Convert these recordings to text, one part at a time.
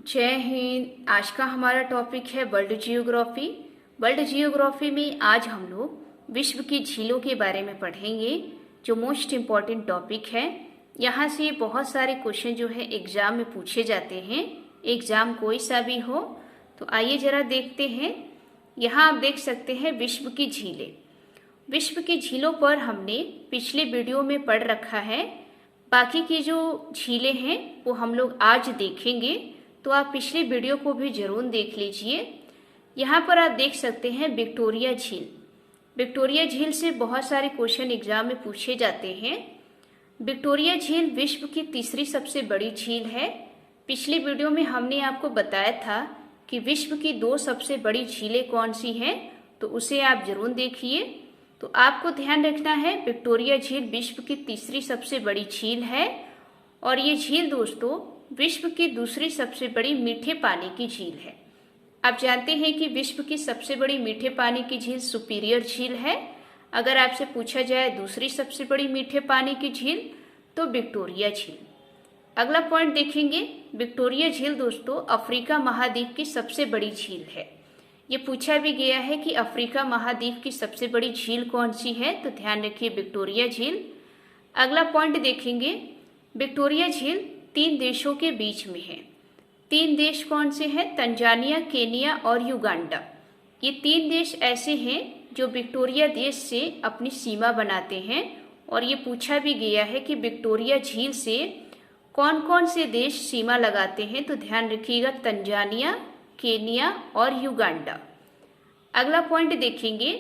जय हिंद। आज का हमारा टॉपिक है वर्ल्ड जियोग्राफी। वर्ल्ड जियोग्राफी में आज हम लोग विश्व की झीलों के बारे में पढ़ेंगे, जो मोस्ट इम्पॉर्टेंट टॉपिक है। यहाँ से बहुत सारे क्वेश्चन जो है एग्जाम में पूछे जाते हैं, एग्जाम कोई सा भी हो। तो आइए जरा देखते हैं। यहाँ आप देख सकते हैं विश्व की झीलें। विश्व की झीलों पर हमने पिछले वीडियो में पढ़ रखा है। बाकी की जो झीलें हैं वो हम लोग आज देखेंगे, तो आप पिछले वीडियो को भी जरूर देख लीजिए। यहाँ पर आप देख सकते हैं विक्टोरिया झील। विक्टोरिया झील से बहुत सारे क्वेश्चन एग्जाम में पूछे जाते हैं। विक्टोरिया झील विश्व की तीसरी सबसे बड़ी झील है। पिछले वीडियो में हमने आपको बताया था कि विश्व की 2 सबसे बड़ी झीलें कौन सी हैं, तो उसे आप जरूर देखिए। तो आपको ध्यान रखना है, विक्टोरिया झील विश्व की तीसरी सबसे बड़ी झील है और ये झील दोस्तों विश्व की दूसरी सबसे बड़ी मीठे पानी की झील है। आप जानते हैं कि विश्व की सबसे बड़ी मीठे पानी की झील सुपीरियर झील है। अगर आपसे पूछा जाए दूसरी सबसे बड़ी मीठे पानी की झील, तो विक्टोरिया झील। अगला पॉइंट देखेंगे, विक्टोरिया झील दोस्तों अफ्रीका महाद्वीप की सबसे बड़ी झील है। ये पूछा भी गया है कि अफ्रीका महाद्वीप की सबसे बड़ी झील कौन सी है, तो ध्यान रखिए विक्टोरिया झील। अगला पॉइंट देखेंगे, विक्टोरिया झील 3 देशों के बीच में है। 3 देश कौन से हैं? तंजानिया, केनिया और युगांडा। ये 3 देश ऐसे हैं जो विक्टोरिया देश से अपनी सीमा बनाते हैं। और ये पूछा भी गया है कि विक्टोरिया झील से कौन कौन से देश सीमा लगाते हैं, तो ध्यान रखिएगा तंजानिया, केनिया और युगांडा। अगला पॉइंट देखेंगे,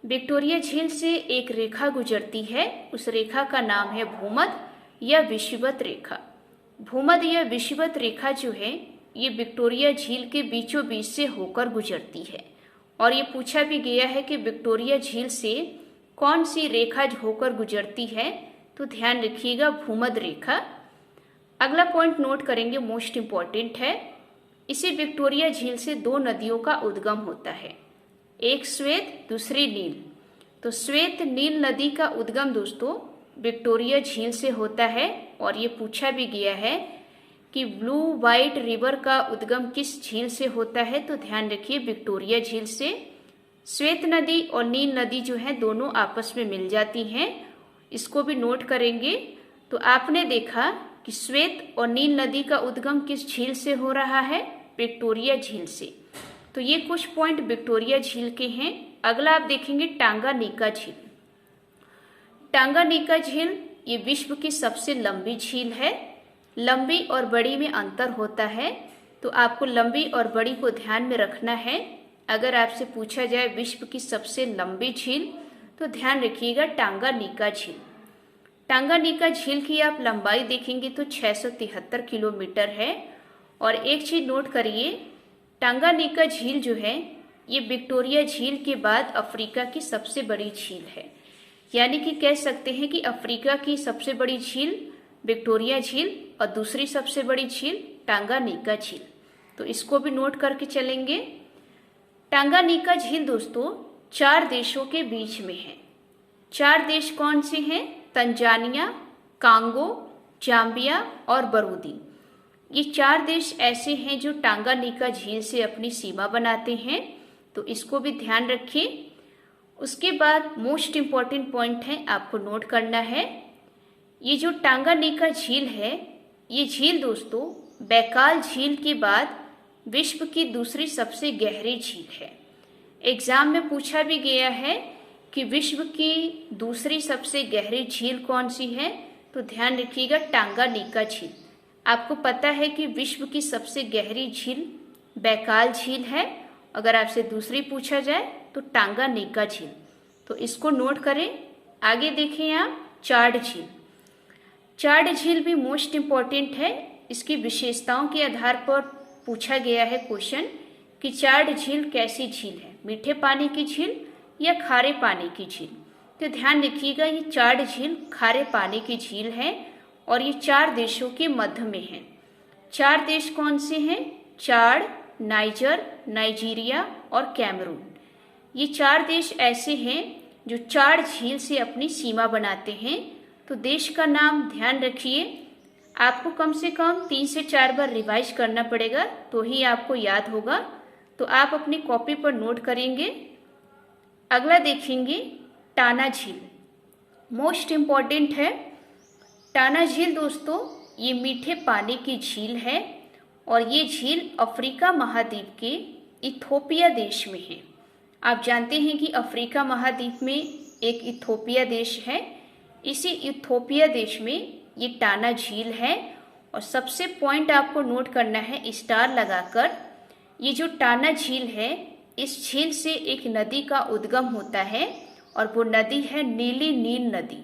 विक्टोरिया झील से एक रेखा गुजरती है। उस रेखा का नाम है भूमध्य या विषुवत रेखा। भूमध्य या विषुवत रेखा जो है ये विक्टोरिया झील के बीचों बीच से होकर गुजरती है। और ये पूछा भी गया है कि विक्टोरिया झील से कौन सी रेखा होकर गुजरती है, तो ध्यान रखिएगा भूमध्य रेखा। अगला पॉइंट नोट करेंगे, मोस्ट इम्पॉर्टेंट है। इसी विक्टोरिया झील से 2 नदियों का उद्गम होता है, एक श्वेत, दूसरी नील। तो श्वेत नील नदी का उद्गम दोस्तों विक्टोरिया झील से होता है। और ये पूछा भी गया है कि ब्लू वाइट रिवर का उद्गम किस झील से होता है, तो ध्यान रखिए विक्टोरिया झील से। श्वेत नदी और नील नदी जो है दोनों आपस में मिल जाती हैं, इसको भी नोट करेंगे। तो आपने देखा कि श्वेत और नील नदी का उद्गम किस झील से हो रहा है? विक्टोरिया झील से। तो ये कुछ पॉइंट विक्टोरिया झील के हैं। अगला आप देखेंगे टांगानिका झील। टांगानिका झील ये विश्व की सबसे लंबी झील है। लंबी और बड़ी में अंतर होता है, तो आपको लंबी और बड़ी को ध्यान में रखना है। अगर आपसे पूछा जाए विश्व की सबसे लंबी झील, तो ध्यान रखिएगा टांगानिका झील। टांगानिका झील की आप लंबाई देखेंगे तो 673 किलोमीटर है। और एक चीज नोट करिए, टांगानिका झील जो है ये विक्टोरिया झील के बाद अफ्रीका की सबसे बड़ी झील है। यानी कि कह सकते हैं कि अफ्रीका की सबसे बड़ी झील विक्टोरिया झील और दूसरी सबसे बड़ी झील टांगानिका झील। तो इसको भी नोट करके चलेंगे। टांगानिका झील दोस्तों 4 देशों के बीच में है। 4 देश कौन से हैं? तंजानिया, कांगो, जाम्बिया और बरूदी। ये 4 देश ऐसे हैं जो टांगानिका झील से अपनी सीमा बनाते हैं, तो इसको भी ध्यान रखिए। उसके बाद मोस्ट इम्पॉर्टेंट पॉइंट है, आपको नोट करना है। ये जो टांगानिका झील है, ये झील दोस्तों बैकाल झील के बाद विश्व की दूसरी सबसे गहरी झील है। एग्जाम में पूछा भी गया है कि विश्व की दूसरी सबसे गहरी झील कौन सी है, तो ध्यान रखिएगा टांगानिका झील। आपको पता है कि विश्व की सबसे गहरी झील बैकाल झील है। अगर आपसे दूसरी पूछा जाए तो टांगानिका झील, तो इसको नोट करें। आगे देखें आप चाड झील। चाड झील भी मोस्ट इम्पॉर्टेंट है। इसकी विशेषताओं के आधार पर पूछा गया है क्वेश्चन कि चाड झील कैसी झील है, मीठे पानी की झील या खारे पानी की झील। तो ध्यान रखिएगा ये चाड झील खारे पानी की झील है और ये 4 देशों के मध्य में है। 4 देश कौन से हैं? चाड, नाइजर, नाइजीरिया और कैमरून। ये 4 देश ऐसे हैं जो चाड झील से अपनी सीमा बनाते हैं। तो देश का नाम ध्यान रखिए, आपको कम से कम 3 से 4 बार रिवाइज करना पड़ेगा तो ही आपको याद होगा। तो आप अपनी कॉपी पर नोट करेंगे। अगला देखेंगे टाना झील, मोस्ट इम्पॉर्टेंट है। टाना झील दोस्तों ये मीठे पानी की झील है और ये झील अफ्रीका महाद्वीप के इथोपिया देश में है। आप जानते हैं कि अफ्रीका महाद्वीप में एक इथोपिया देश है, इसी इथोपिया देश में ये टाना झील है। और सबसे पॉइंट आपको नोट करना है स्टार लगाकर, ये जो टाना झील है इस झील से एक नदी का उद्गम होता है और वो नदी है नीली नील नदी।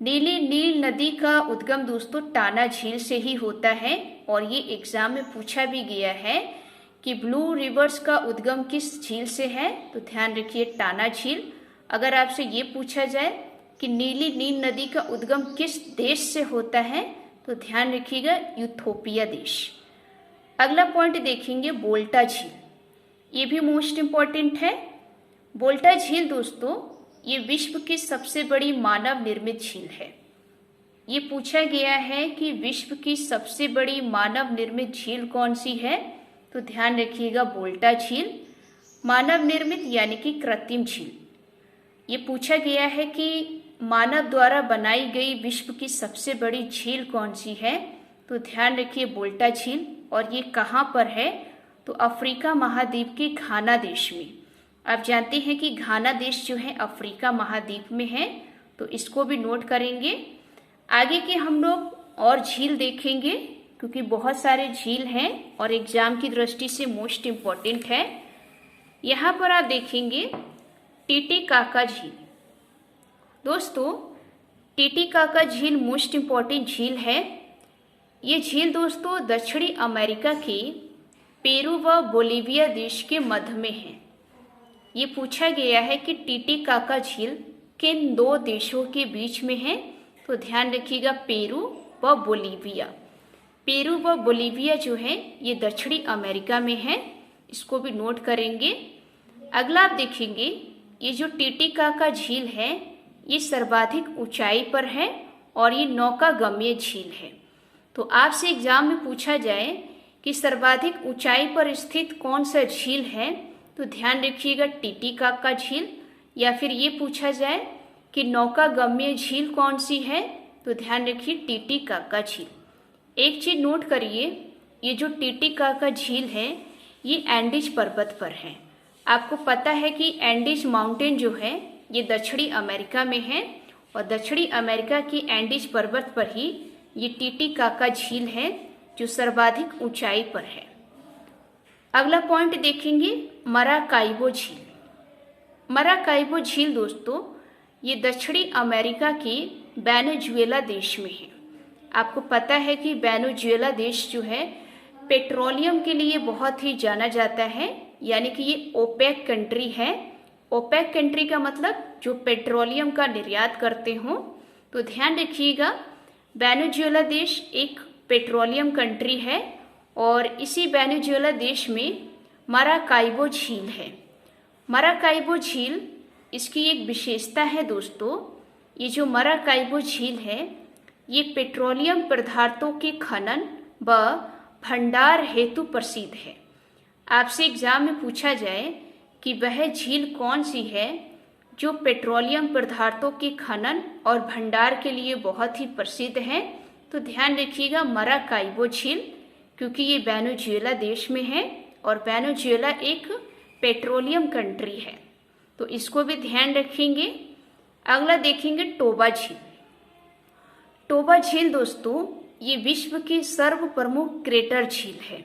नीली नील नदी का उद्गम दोस्तों टाना झील से ही होता है और ये एग्जाम में पूछा भी गया है कि ब्लू रिवर्स का उद्गम किस झील से है, तो ध्यान रखिए टाना झील। अगर आपसे ये पूछा जाए कि नीली नील नदी का उद्गम किस देश से होता है, तो ध्यान रखिएगा इथोपिया देश। अगला पॉइंट देखेंगे बोल्टा झील, ये भी मोस्ट इम्पॉर्टेंट है। बोल्टा झील दोस्तों ये विश्व की सबसे बड़ी मानव निर्मित झील है। ये पूछा गया है कि विश्व की सबसे बड़ी मानव निर्मित झील कौन सी है, तो ध्यान रखिएगा बोल्टा झील। मानव निर्मित यानी कि कृत्रिम झील। ये पूछा गया है कि मानव द्वारा बनाई गई विश्व की सबसे बड़ी झील कौन सी है, तो ध्यान रखिए बोल्टा झील। और ये कहाँ पर है, तो अफ्रीका महाद्वीप के घाना देश में। आप जानते हैं कि घाना देश जो है अफ्रीका महाद्वीप में है, तो इसको भी नोट करेंगे। आगे के हम लोग और झील देखेंगे क्योंकि बहुत सारे झील हैं और एग्जाम की दृष्टि से मोस्ट इम्पॉर्टेंट है। यहाँ पर आप देखेंगे टीटीकाका झील। दोस्तों टीटीकाका झील मोस्ट इम्पॉर्टेंट झील है। ये झील दोस्तों दक्षिणी अमेरिका के पेरू व बोलीविया देश के मध्य में है। ये पूछा गया है कि टीटीकाका झील किन दो देशों के बीच में है, तो ध्यान रखिएगा पेरू व बोलीविया। पेरू व बोलीविया जो है ये दक्षिणी अमेरिका में है, इसको भी नोट करेंगे। अगला आप देखेंगे ये जो टीटीकाका झील है ये सर्वाधिक ऊंचाई पर है और ये नौकागम्य झील है। तो आपसे एग्जाम में पूछा जाए कि सर्वाधिक ऊंचाई पर स्थित कौन सा झील है, तो ध्यान रखिएगा टीटीकाका झील। या फिर ये पूछा जाए कि नौकागम्य झील कौन सी है, तो ध्यान रखिए टीटीकाका झील। एक चीज नोट करिए, ये जो टीटीकाका झील है ये एंडीज पर्वत पर है। आपको पता है कि एंडीज माउंटेन जो है ये दक्षिणी अमेरिका में है और दक्षिणी अमेरिका की एंडीज पर्वत पर ही ये टीटीकाका झील है जो सर्वाधिक ऊंचाई पर है। अगला पॉइंट देखेंगे मराकाइबो झील। मराकाइबो झील दोस्तों ये दक्षिणी अमेरिका के वेनेजुएला देश में है। आपको पता है कि वेनेजुएला देश जो है पेट्रोलियम के लिए बहुत ही जाना जाता है, यानी कि ये ओपेक कंट्री है। ओपेक कंट्री का मतलब जो पेट्रोलियम का निर्यात करते हो। तो ध्यान रखिएगा वेनेजुएला देश एक पेट्रोलियम कंट्री है और इसी वेनेजुएला देश में मराकाइबो झील है। मराकाइबो झील इसकी एक विशेषता है दोस्तों, ये जो मराकाइबो झील है ये पेट्रोलियम पदार्थों के खनन व भंडार हेतु प्रसिद्ध है। आपसे एग्जाम में पूछा जाए कि वह झील कौन सी है जो पेट्रोलियम पदार्थों के खनन और भंडार के लिए बहुत ही प्रसिद्ध है, तो ध्यान रखिएगा मराकाइबो झील, क्योंकि ये वेनेजुएला देश में है और वेनेजुएला एक पेट्रोलियम कंट्री है, तो इसको भी ध्यान रखेंगे। अगला देखेंगे टोबा झील। टोबा झील दोस्तों ये विश्व की सर्व प्रमुख क्रेटर झील है।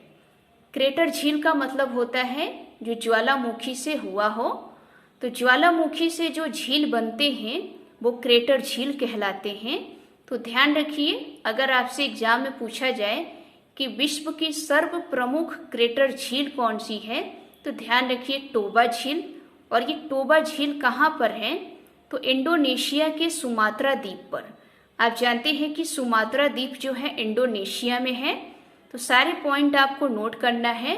क्रेटर झील का मतलब होता है जो ज्वालामुखी से हुआ हो, तो ज्वालामुखी से जो झील बनते हैं वो क्रेटर झील कहलाते हैं। तो ध्यान रखिए अगर आपसे एग्जाम में पूछा जाए कि विश्व की सर्व प्रमुख क्रेटर झील कौन सी है, तो ध्यान रखिए टोबा झील। और ये टोबा झील कहाँ पर है, तो इंडोनेशिया के सुमात्रा द्वीप पर। आप जानते हैं कि सुमात्रा द्वीप जो है इंडोनेशिया में है। तो सारे पॉइंट आपको नोट करना है।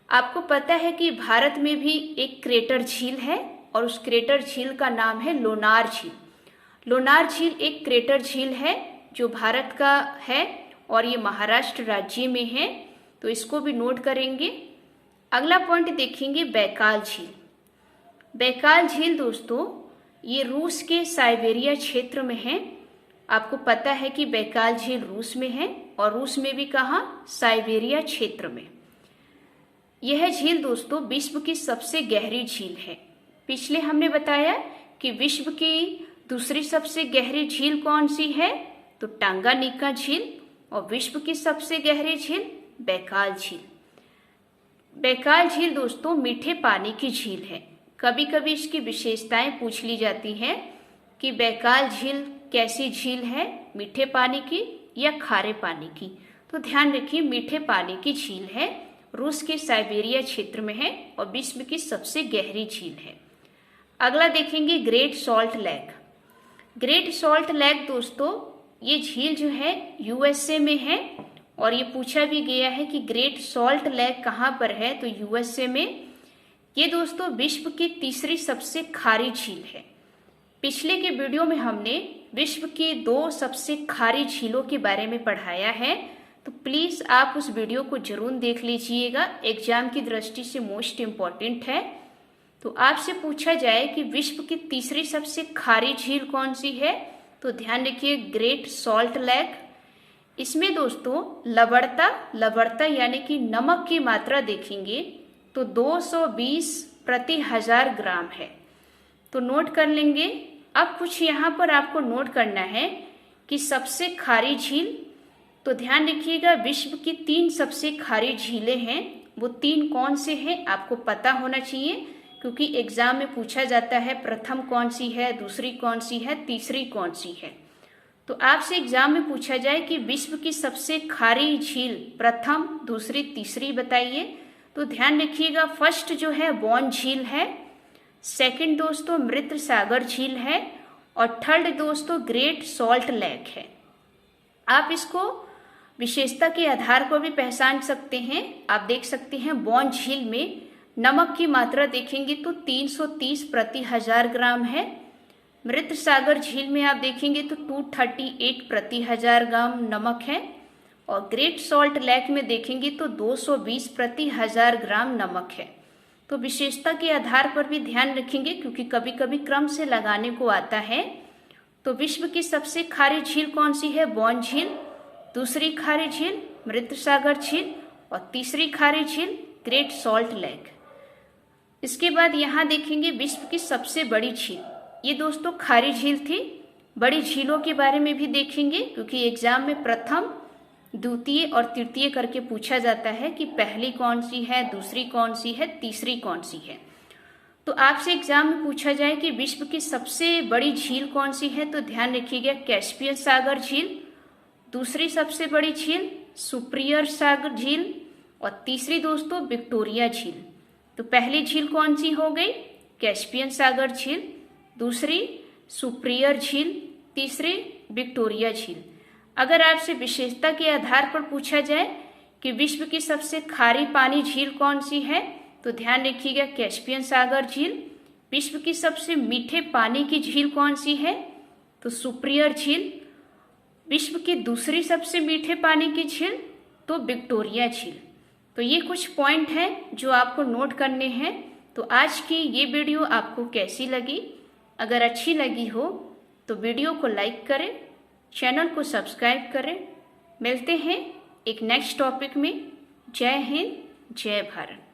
आपको पता है कि भारत में भी एक क्रेटर झील है और उस क्रेटर झील का नाम है लोनार झील। लोनार झील एक क्रेटर झील है जो भारत का है और ये महाराष्ट्र राज्य में है, तो इसको भी नोट करेंगे। अगला पॉइंट देखेंगे बैकाल झील। बैकाल झील दोस्तों ये रूस के साइबेरिया क्षेत्र में है। आपको पता है कि बैकाल झील रूस में है और रूस में भी कहाँ, साइबेरिया क्षेत्र में। यह झील दोस्तों विश्व की सबसे गहरी झील है। पिछले हमने बताया कि विश्व की दूसरी सबसे गहरी झील कौन सी है, तो टांगानिका झील, और विश्व की सबसे गहरी झील बैकाल झील। बैकाल झील दोस्तों मीठे पानी की झील है। कभी कभी इसकी विशेषताएं पूछ ली जाती हैं कि बैकाल झील कैसी झील है, मीठे पानी की या खारे पानी की। तो ध्यान रखिए मीठे पानी की झील है, रूस के साइबेरिया क्षेत्र में है और विश्व की सबसे गहरी झील है। अगला देखेंगे great salt lake. Great salt lake दोस्तों ये झील जो है यूएसए में है और ये पूछा भी गया है कि ग्रेट सॉल्ट लेक कहाँ पर है, तो यूएसए में। ये दोस्तों विश्व की तीसरी सबसे खारी झील है। पिछले के वीडियो में हमने विश्व की 2 सबसे खारी झीलों के बारे में पढ़ाया है, तो प्लीज आप उस वीडियो को जरूर देख लीजिएगा, एग्जाम की दृष्टि से मोस्ट इम्पॉर्टेंट है। तो आपसे पूछा जाए कि विश्व की तीसरी सबसे खारी झील कौन सी है, तो ध्यान रखिए ग्रेट सॉल्ट लेक। इसमें दोस्तों लवणता यानी कि नमक की मात्रा देखेंगे तो 220 प्रति 1000 ग्राम है। तो नोट कर लेंगे। अब कुछ यहाँ पर आपको नोट करना है कि सबसे खारी झील, तो ध्यान रखिएगा विश्व की 3 सबसे खारी झीलें हैं, वो 3 कौन से हैं आपको पता होना चाहिए, क्योंकि एग्जाम में पूछा जाता है प्रथम कौन सी है, दूसरी कौन सी है, तीसरी कौन सी है। तो आपसे एग्जाम में पूछा जाए कि विश्व की सबसे खारी झील प्रथम, दूसरी, तीसरी बताइए, तो ध्यान रखिएगा फर्स्ट जो है बॉन झील है, सेकंड दोस्तों मृत सागर झील है और थर्ड दोस्तों ग्रेट सॉल्ट लेक है। आप इसको विशेषता के आधार पर भी पहचान सकते हैं। आप देख सकते हैं बॉन झील में नमक की मात्रा देखेंगे तो 330 प्रति 1000 ग्राम है। मृत सागर झील में आप देखेंगे तो 238 प्रति 1000 ग्राम नमक है और ग्रेट सॉल्ट लेक में देखेंगे तो 220 प्रति 1000 ग्राम नमक है। तो विशेषता के आधार पर भी ध्यान रखेंगे, क्योंकि कभी कभी क्रम से लगाने को आता है। तो विश्व की सबसे खारी झील कौन सी है, बॉन झील, दूसरी खारी झील मृत सागर झील और तीसरी खारी झील ग्रेट सॉल्ट लेक। इसके बाद यहाँ देखेंगे विश्व की सबसे बड़ी झील। ये दोस्तों खारी झील थी। बड़ी झीलों के बारे में भी देखेंगे, क्योंकि एग्जाम में प्रथम, द्वितीय और तृतीय करके पूछा जाता है कि पहली कौन सी है, दूसरी कौन सी है, तीसरी कौन सी है। तो आपसे एग्जाम में पूछा जाए कि विश्व की सबसे बड़ी झील कौन सी है, तो ध्यान रखिएगा कैस्पियन सागर झील, दूसरी सबसे बड़ी झील सुपिरियर सागर झील और तीसरी दोस्तों विक्टोरिया झील। तो पहली झील कौन सी हो गई, कैस्पियन सागर झील, दूसरी सुपिरियर झील, तीसरी विक्टोरिया झील। अगर आपसे विशेषता के आधार पर पूछा जाए कि विश्व की सबसे खारी पानी झील कौन सी है, तो ध्यान रखिएगा कैस्पियन सागर झील। विश्व की सबसे मीठे पानी की झील कौन सी है, तो सुपिरियर झील। विश्व की दूसरी सबसे मीठे पानी की झील तो विक्टोरिया झील। तो ये कुछ पॉइंट हैं जो आपको नोट करने हैं। तो आज की ये वीडियो आपको कैसी लगी? अगर अच्छी लगी हो तो वीडियो को लाइक करें, चैनल को सब्सक्राइब करें। मिलते हैं एक नेक्स्ट टॉपिक में। जय हिंद, जय भारत।